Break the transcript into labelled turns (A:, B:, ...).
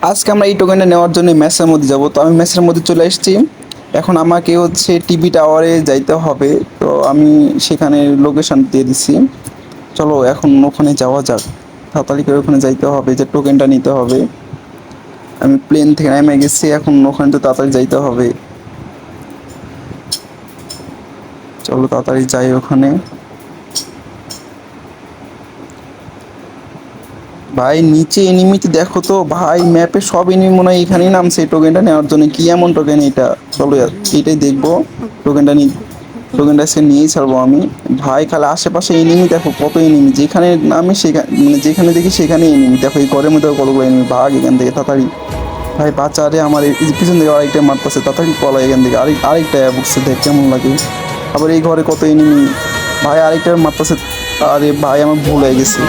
A: আজকে আমরা এই টোকেনটা নেওয়ার জন্য ম্যাচের মধ্যে যাব। তো আমি ম্যাচের মধ্যে চলে এসেছি। এখন আমাকে হচ্ছে টিভি টাওয়ারে যাইতে হবে। তো আমি সেখানে লোকেশন দিয়ে দিছি। চলো এখন ওখানে যাওয়া যাক। তাড়াতাড়ি করে ওখানে যাইতে হবে, যে টোকেনটা নিতে হবে। আমি প্লেন থেকে নেমে গেছি, এখন ওখানে তো তাড়াতাড়ি যাইতে হবে। চলো তাড়াতাড়ি যাই ওখানে। ভাই নিচে এনিমিতে দেখো তো ভাই, ম্যাপে সব এনিমি মনে হয় এখানেই নামছে এই টোকেনটা নেওয়ার জন্য। কি এমন টোকেন এটা? চলো এইটাই দেখবো। টোকেনটা নি টোকেনটা আজকে নিয়েই ছাড়বো আমি। ভাই খালি আশেপাশে এনিমি দেখো, কত এনিমি, যেখানে নামে সেখানে মানে যেখানে দেখি সেখানে এনিমি। দেখো এই ঘরের মধ্যে কতগুলো এনিমি, ভাগ এখান থেকে তাড়াতাড়ি। ভাই বাচ্চা, আরে আমার এই যে পিছন থেকে আরেকটা মারতেছে, তাড়াতাড়ি পলা এখান থেকে। আরেকটা বুঝছে, দেখ কেমন লাগে। আবার এই ঘরে কত এনিমি। ভাই আরেকটা মারতেছে। আরে ভাই আমার ভুল হয়ে গেছে।